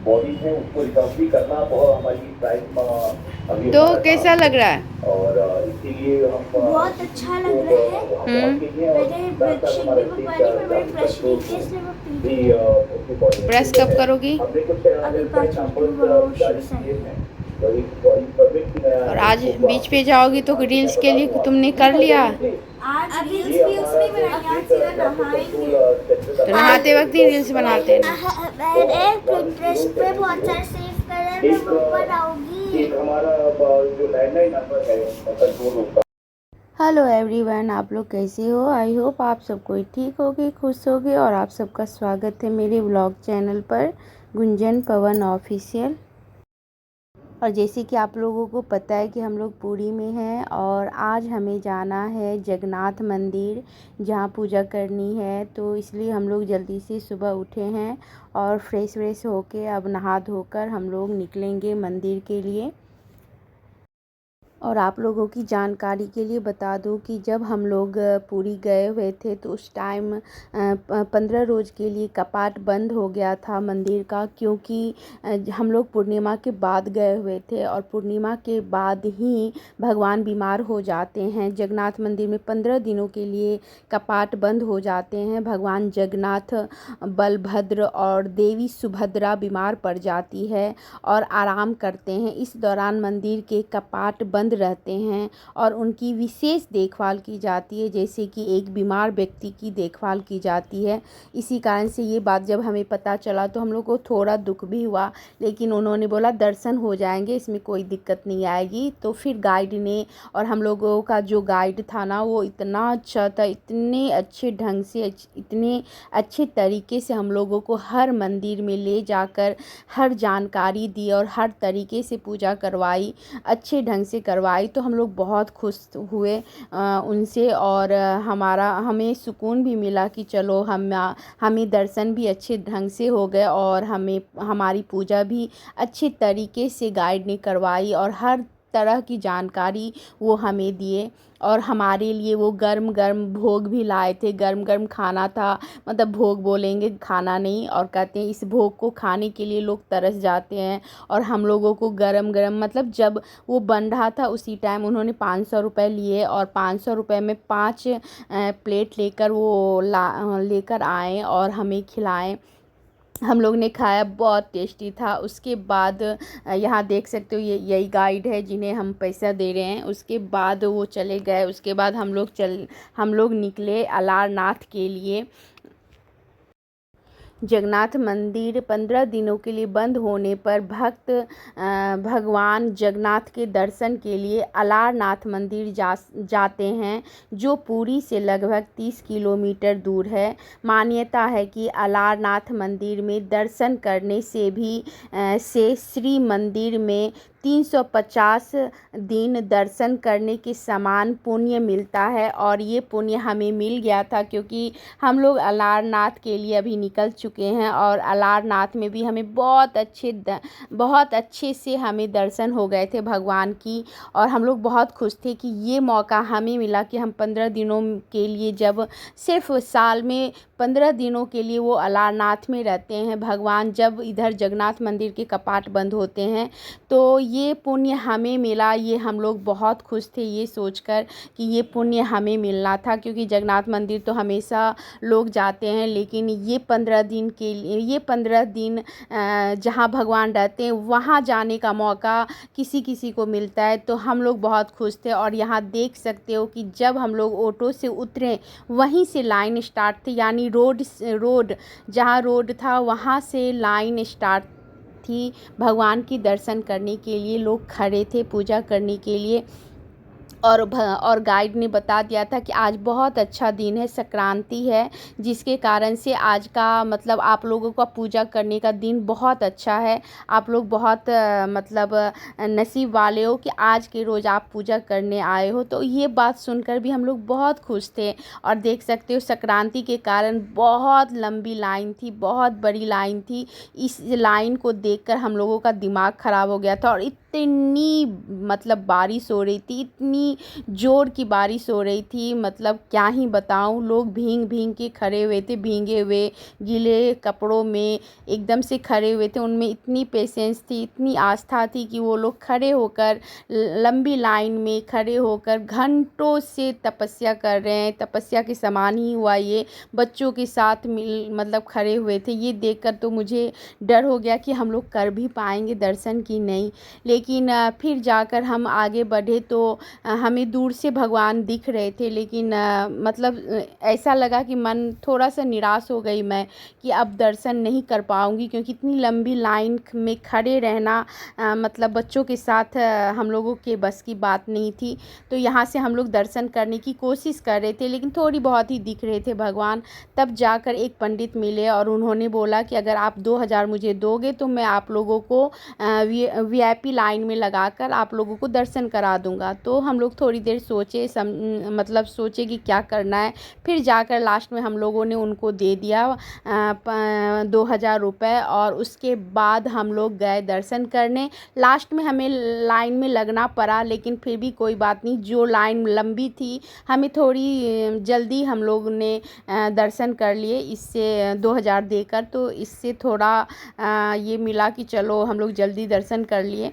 Body है उसको recovery करना बहुत हमारी टाइम अभी तो हमारा कैसा टास्क लग है। रहा है? और इसीलिए हम बहुत अच्छा लग रहा है। वहाँ पहुँच गए हैं और मैंने साथ साथ मिल्कशेक हमारा भी स्टेज मंगवाई पर मैंने काफ़ी ब्रश नहीं कंट्रोल किया इसलिए मैं पी भी रही हूँ। उसकी बॉडी ब्रश में कब है। करोगी? हमने कुछ अभी हेल्थ 5 मिनट के एग्जाम्पल्स बाद जारी शिट किए है। हैं। तो एक बॉडी परफेक्ट मैं और आज इसको बीच पे आपके जाओगी तो मार्केट में रील्स के बता लिए दूँ तुमने आपको। कर लिया? आज अभी रील्स ये वील्स हमारा नहीं जो बनाएंगे, आज स्टेट सीधा ट्रैफिक कंट्रोल नहाएंगे। सेंटर तो आज नहाते वक्त ही रील्स बनाते हैं लोग। मैंने पिंटरेस्ट पे बहुत सारे सेव करे हैं, मैं वो बनाऊंगी। एक हमारा जो लैंडलाइन नंबर है कंट्रोल होगा। हेलो एवरीवन, आप लोग कैसे हो? आई होप आप सब कोई ठीक होगे, खुश होगे। और आप सबका स्वागत है मेरे व्लॉग चैनल पर, गुंजन पवन ऑफिशियल। और जैसे कि आप लोगों को पता है कि हम लोग पुरी में हैं और आज हमें जाना है जगन्नाथ मंदिर, जहां पूजा करनी है। तो इसलिए हम लोग जल्दी से सुबह उठे हैं और फ्रेश व्रेश होके अब नहा धोकर हम लोग निकलेंगे मंदिर के लिए। और आप लोगों की जानकारी के लिए बता दूं कि जब हम लोग पुरी गए हुए थे तो उस टाइम 15 रोज़ के लिए कपाट बंद हो गया था मंदिर का, क्योंकि हम लोग पूर्णिमा के बाद गए हुए थे और पूर्णिमा के बाद ही भगवान बीमार हो जाते हैं। जगन्नाथ मंदिर में 15 दिनों के लिए कपाट बंद हो जाते हैं। भगवान जगन्नाथ, बलभद्र और देवी सुभद्रा बीमार पड़ जाती है और आराम करते हैं। इस दौरान मंदिर के कपाट बंद रहते हैं और उनकी विशेष देखभाल की जाती है, जैसे कि एक बीमार व्यक्ति की देखभाल की जाती है। इसी कारण से ये बात जब हमें पता चला तो हम लोग को थोड़ा दुख भी हुआ, लेकिन उन्होंने बोला दर्शन हो जाएंगे, इसमें कोई दिक्कत नहीं आएगी। तो फिर गाइड ने, और हम लोगों का जो गाइड था ना वो इतना अच्छा था, इतने अच्छे ढंग से, इतने अच्छे तरीके से हम लोगों को हर मंदिर में ले जाकर हर जानकारी दी और हर तरीके से पूजा करवाई, अच्छे ढंग से करवाई। तो हम लोग बहुत खुश हुए उनसे, और हमें सुकून भी मिला कि चलो हमें दर्शन भी अच्छे ढंग से हो गए और हमारी पूजा भी अच्छे तरीके से गाइड ने करवाई और हर तरह की जानकारी वो हमें दिए। और हमारे लिए वो गर्म गर्म भोग भी लाए थे, गर्म गर्म खाना था, मतलब भोग बोलेंगे, खाना नहीं। और कहते हैं इस भोग को खाने के लिए लोग तरस जाते हैं। और हम लोगों को गरम गरम, मतलब जब वो बन रहा था उसी टाइम उन्होंने 500 रुपये लिए और 500 रुपये में 5 प्लेट लेकर वो लेकर आए और हमें खिलाएं। हम लोग ने खाया, बहुत टेस्टी था। उसके बाद यहाँ देख सकते हो ये यही गाइड है जिन्हें हम पैसा दे रहे हैं। उसके बाद वो चले गए। उसके बाद हम लोग निकले अलारनाथ के लिए। जगन्नाथ मंदिर 15 दिनों के लिए बंद होने पर भक्त भगवान जगन्नाथ के दर्शन के लिए अलारनाथ मंदिर जाते हैं, जो पुरी से लगभग 30 किलोमीटर दूर है। मान्यता है कि अलारनाथ मंदिर में दर्शन करने से श्री मंदिर में 350 दिन दर्शन करने के समान पुण्य मिलता है। और ये पुण्य हमें मिल गया था, क्योंकि हम लोग अलारनाथ के लिए अभी निकल चुके हैं और अलारनाथ में भी हमें बहुत अच्छे से हमें दर्शन हो गए थे भगवान की। और हम लोग बहुत खुश थे कि ये मौका हमें मिला कि हम 15 दिनों के लिए, जब सिर्फ साल में 15 दिनों के लिए वो अलारनाथ में रहते हैं भगवान, जब इधर जगन्नाथ मंदिर के कपाट बंद होते हैं, तो ये पुण्य हमें मिला। ये हम लोग बहुत खुश थे ये सोचकर कि ये पुण्य हमें मिलना था, क्योंकि जगन्नाथ मंदिर तो हमेशा लोग जाते हैं, लेकिन ये 15 दिन के लिए, ये 15 दिन जहाँ भगवान रहते हैं वहाँ जाने का मौका किसी किसी को मिलता है। तो हम लोग बहुत खुश थे। और यहाँ देख सकते हो कि जब हम लोग ऑटो से उतरे वहीं से लाइन स्टार्ट थी, यानी रोड जहाँ रोड था वहाँ से लाइन स्टार्ट थी। भगवान की दर्शन करने के लिए लोग खड़े थे, पूजा करने के लिए। और गाइड ने बता दिया था कि आज बहुत अच्छा दिन है, संक्रांति है, जिसके कारण से आज का मतलब आप लोगों का पूजा करने का दिन बहुत अच्छा है। आप लोग बहुत मतलब नसीब वाले हो कि आज के रोज़ आप पूजा करने आए हो। तो ये बात सुनकर भी हम लोग बहुत खुश थे। और देख सकते हो संक्रांति के कारण बहुत लंबी लाइन थी, बहुत बड़ी लाइन थी। इस लाइन को देखकर हम लोगों का दिमाग ख़राब हो गया था। और इतनी मतलब बारिश हो रही थी, इतनी ज़ोर की बारिश हो रही थी, मतलब क्या ही बताऊँ। लोग भीग भीग के खड़े हुए थे, भीगे हुए गीले कपड़ों में एकदम से खड़े हुए थे। उनमें इतनी पेशेंस थी, इतनी आस्था थी कि वो लोग खड़े होकर लंबी लाइन में खड़े होकर घंटों से तपस्या कर रहे हैं। तपस्या के समान ही हुआ ये, बच्चों के साथ मतलब खड़े हुए थे। ये देखकर तो मुझे डर हो गया कि हम लोग कर भी पाएंगे दर्शन कि नहीं। लेकिन फिर जाकर हम आगे बढ़े तो हमें दूर से भगवान दिख रहे थे, लेकिन मतलब ऐसा लगा कि मन थोड़ा सा निराश हो गई मैं कि अब दर्शन नहीं कर पाऊंगी, क्योंकि इतनी लंबी लाइन में खड़े रहना मतलब बच्चों के साथ हम लोगों के बस की बात नहीं थी। तो यहाँ से हम लोग दर्शन करने की कोशिश कर रहे थे, लेकिन थोड़ी बहुत ही दिख रहे थे भगवान। तब जाकर एक पंडित मिले और उन्होंने बोला कि अगर आप 2000 मुझे दोगे तो मैं आप लोगों को VIP लाइन में लगाकर आप लोगों को दर्शन करा दूंगा। तो हम लोग थोड़ी देर सोचे, मतलब सोचे कि क्या करना है। फिर जाकर लास्ट में हम लोगों ने उनको दे दिया 2000 रुपये, और उसके बाद हम लोग गए दर्शन करने। लास्ट में हमें लाइन में लगना पड़ा, लेकिन फिर भी कोई बात नहीं, जो लाइन लंबी थी हमें थोड़ी जल्दी हम लोग ने दर्शन कर लिए इससे 2000 देकर। तो इससे थोड़ा ये मिला कि चलो हम लोग जल्दी दर्शन कर लिए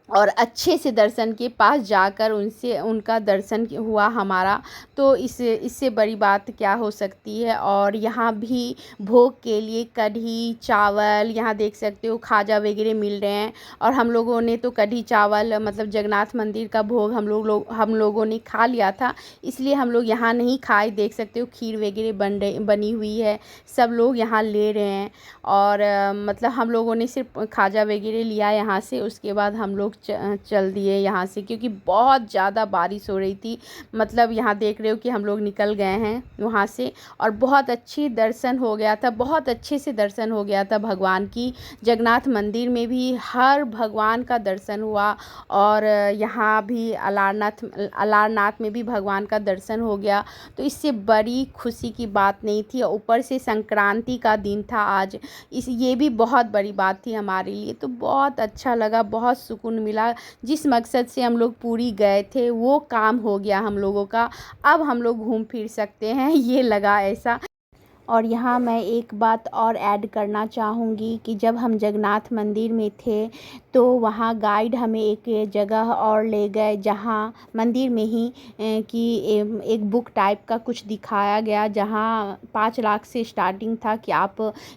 और अच्छे से दर्शन के पास जाकर उनका दर्शन हुआ हमारा। तो इससे बड़ी बात क्या हो सकती है। और यहाँ भी भोग के लिए कढ़ी चावल, यहाँ देख सकते हो खाजा वगैरह मिल रहे हैं। और हम लोगों ने तो कढ़ी चावल मतलब जगन्नाथ मंदिर का भोग हम लोगों ने खा लिया था, इसलिए हम लोग यहाँ नहीं खाए। देख सकते हो खीर वगैरह बनी हुई है, सब लोग यहाँ ले रहे हैं। और मतलब हम लोगों ने सिर्फ खाजा वगैरह लिया यहाँ से, उसके बाद हम लोग चल दिए यहाँ से, क्योंकि बहुत ज़्यादा बारिश हो रही थी। मतलब यहाँ देख रहे हो कि हम लोग निकल गए हैं वहाँ से, और बहुत अच्छी दर्शन हो गया था, बहुत अच्छे से दर्शन हो गया था भगवान की। जगन्नाथ मंदिर में भी हर भगवान का दर्शन हुआ, और यहाँ भी अलारनाथ में भी भगवान का दर्शन हो गया। तो इससे बड़ी खुशी की बात नहीं थी। ऊपर से संक्रांति का दिन था आज, ये भी बहुत बड़ी बात थी हमारे लिए। तो बहुत अच्छा लगा, बहुत सुकून मिला। जिस मकसद से हम लोग पुरी गए थे वो काम हो गया हम लोगों का, अब हम लोग घूम फिर सकते हैं, ये लगा ऐसा। और यहाँ मैं एक बात और ऐड करना चाहूँगी कि जब हम जगन्नाथ मंदिर में थे तो वहाँ गाइड हमें एक जगह और ले गए, जहाँ मंदिर में ही एक बुक टाइप का कुछ दिखाया गया, जहाँ 5 लाख से स्टार्टिंग था कि आप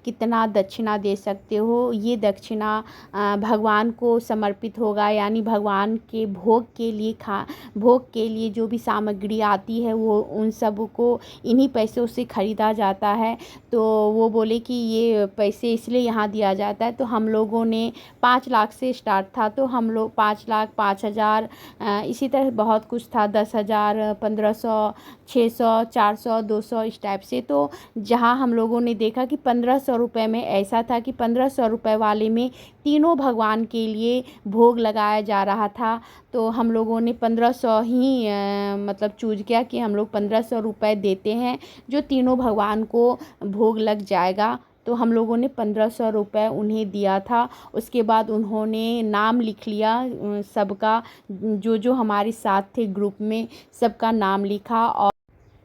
कितना दक्षिणा दे सकते हो। ये दक्षिणा भगवान को समर्पित होगा, यानी भगवान के भोग के लिए जो भी सामग्री आती है वो उन सब को इन्हीं पैसों से ख़रीदा जाता है। तो वो बोले कि ये पैसे इसलिए यहाँ दिया जाता है। तो हम लोगों ने 5 लाख से स्टार्ट था, तो हम लोग 5 लाख 5000 इसी तरह बहुत कुछ था, 10,000 1500 600 400 200 इस टाइप से। तो जहाँ हम लोगों ने देखा कि 1500 रुपये में ऐसा था कि 1500 रुपये वाले में तीनों भगवान के लिए भोग लगाया जा रहा था। तो हम लोगों ने 1500 ही मतलब चूज किया कि हम लोग 1500 रुपये देते हैं, जो तीनों भगवान को भोग लग जाएगा। तो हम लोगों ने 1500 रुपये उन्हें दिया था। उसके बाद उन्होंने नाम लिख लिया सबका, जो हमारे साथ थे ग्रुप में, सबका नाम लिखा।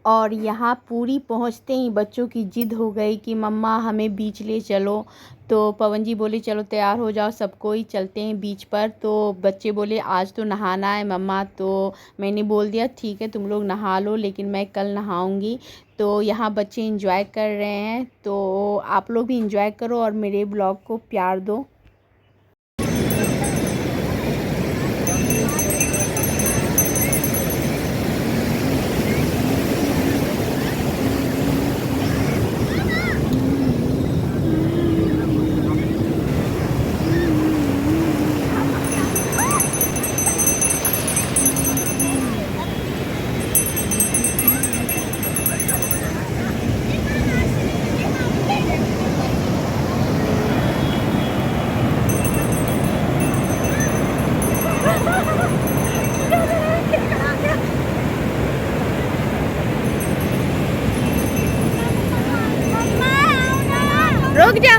और यहाँ पूरी पहुँचते ही बच्चों की ज़िद हो गई कि मम्मा हमें बीच ले चलो। तो पवन जी बोले चलो तैयार हो जाओ, सबको ही चलते हैं बीच पर। तो बच्चे बोले आज तो नहाना है मम्मा। तो मैंने बोल दिया ठीक है तुम लोग नहा लो, लेकिन मैं कल नहाऊंगी। तो यहाँ बच्चे एंजॉय कर रहे हैं, तो आप लोग भी एंजॉय करो और मेरे ब्लॉग को प्यार दो। रुक जा।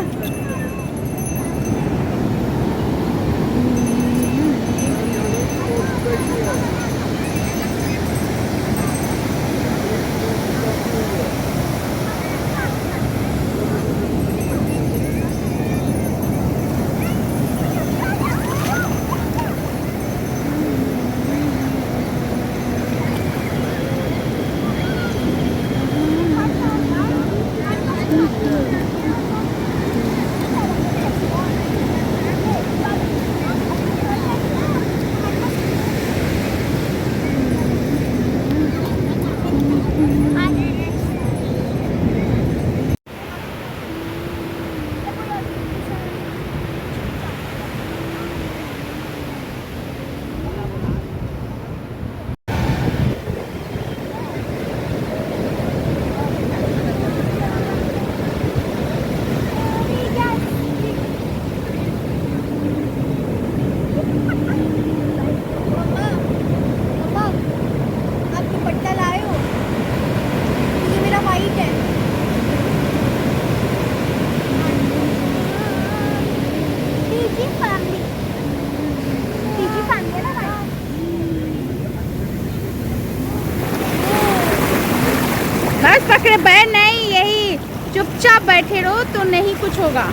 चुपचाप बैठे रहो तो नहीं कुछ होगा,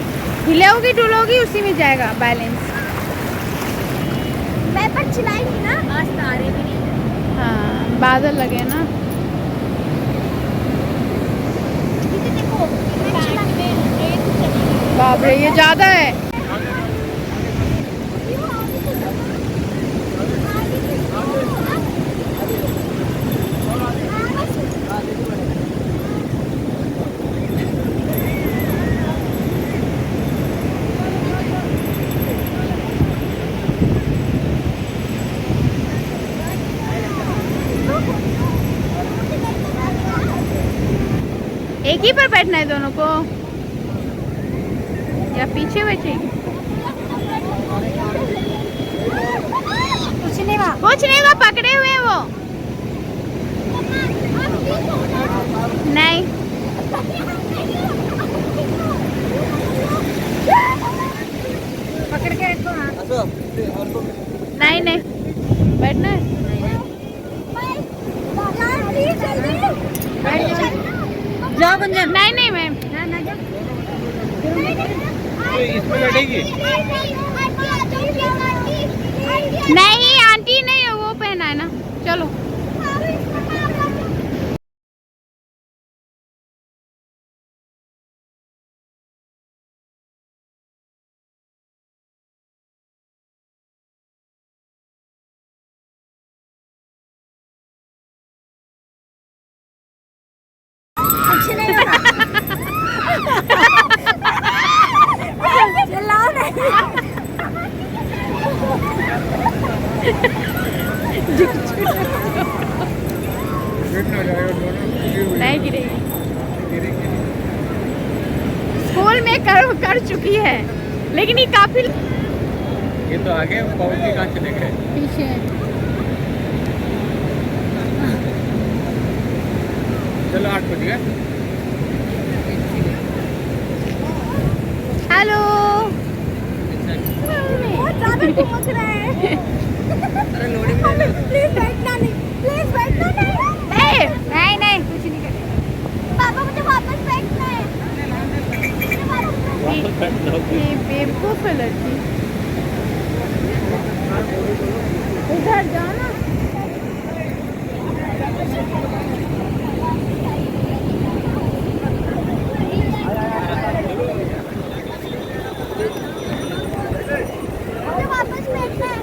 हिलोगी डुलोगी उसी में जाएगा बैलेंस। मैं पर चिल्लाएंगी ना, आज तारे भी नहीं। हाँ बादल लगे ना। दीदी देखो, बाप रे ये ज़्यादा है। एक ही पर बैठना है दोनों को या पीछे बैठेगी? कुछ नहीं हुआ। कुछ नहीं हुआ, पकड़े हुए हैं वो। नहीं पकड़ के रखो ना। नहीं नहीं बैठना है। जाओ गुंजन। नहीं नहीं मैम इसमें बैठेगी। नहीं आंटी नहीं, वो पहना है ना। चलो चिल्लाओ नहीं। नहीं गिरेगी। स्कूल में कर चुकी है, लेकिन ये काफी ये तो आगे पहुंच कहाँ चले गए। पीछे। चलो 8 बज गए। हेलो बहुत ज्यादा घुमक रहे हैं। प्लीज बैठना नहीं, प्लीज बैठना नहीं। नहीं नहीं कुछ नहीं करेगा। पापा मुझे वापस बैठना है। ये बेवकूफ है लड़की। उधर जाओ ना। मुझे वापस बैठना है।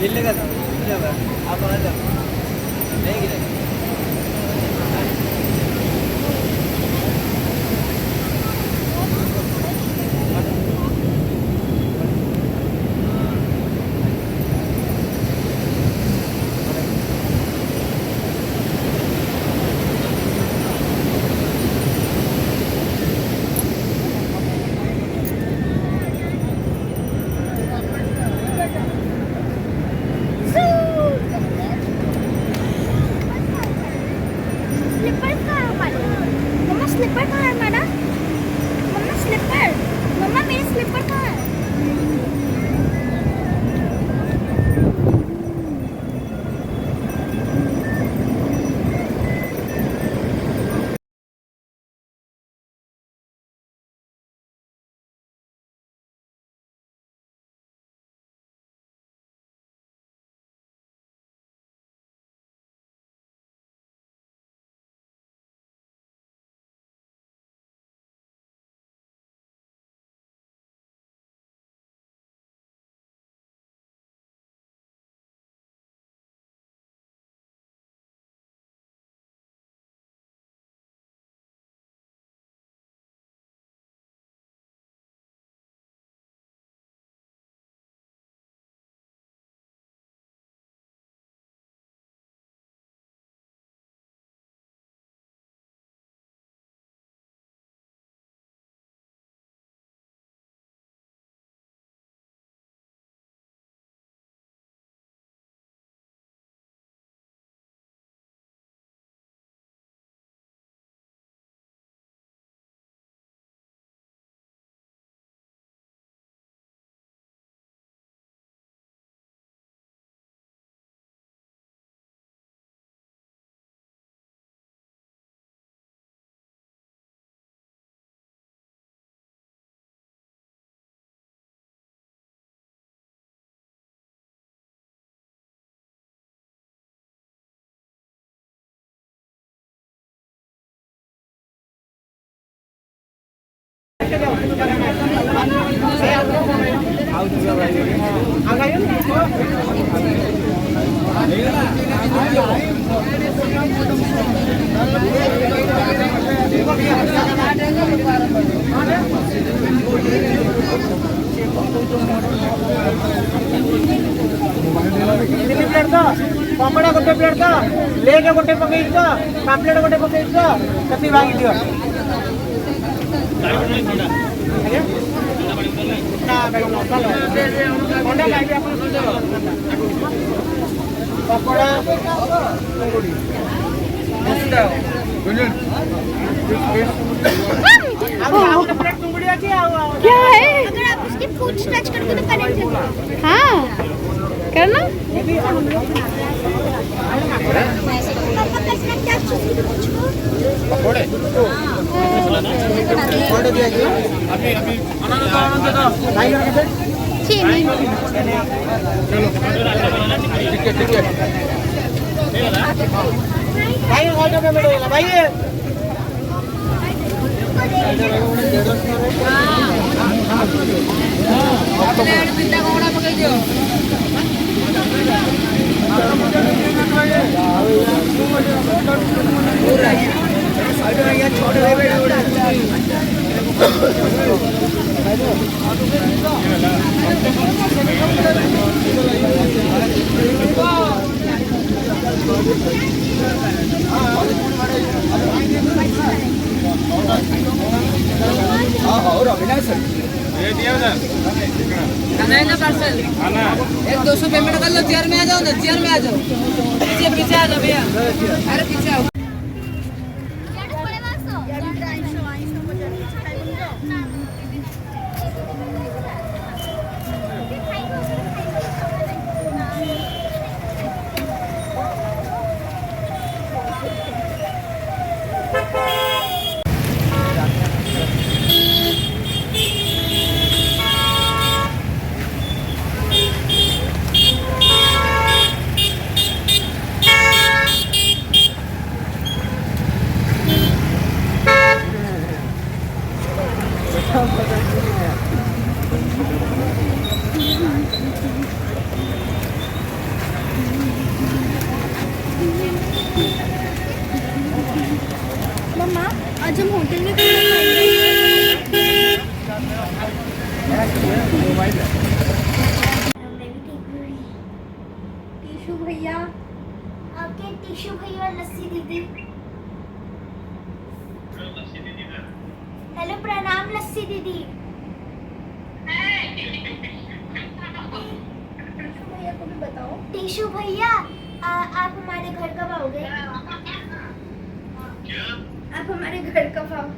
गिरलेगा आप आ जाओ, नहीं गिरेगा। ପାମ୍ପଡ଼ ଗୋଟେ ପ୍ଲେଟ୍ ତ ଲେକ୍ ଗୋଟେ ପକେଇଛ ପାମ୍ପଲେଟ୍ ଗୋଟେ ପକେଇଛ କେତେ ଭାଙ୍ଗି ଦିଅ ପାମ୍ପଡ଼ क्या है? अगर आप उसकी पूंछ टच करोगे तो कनेक्ट होगा। हाँ करना। पापा कैसे क्या चीज़ की पूंछ को? पकोड़े अभी अभी चीनी ठीक है भाई ऑटो पे बैठो भाई ये दिया उधर खाना है ना पार्सल खाना एक 200 पेमेंट कर लो चेयर में आ जाओ ना चेयर में आ जाओ पीछे पीछे आ जाओ भैया अरे पीछे आओ मम्मा आज हम होटल में खाना खाएंगे। टीशू भैया आपके टीशू भैया और लस्सी दीदी। हेलो प्रणाम लस्सी दीदी। टीशू भैया को भी बताओ। टीशू भैया आप हमारे घर कब आओगे? आप हमारे घर कब आओ?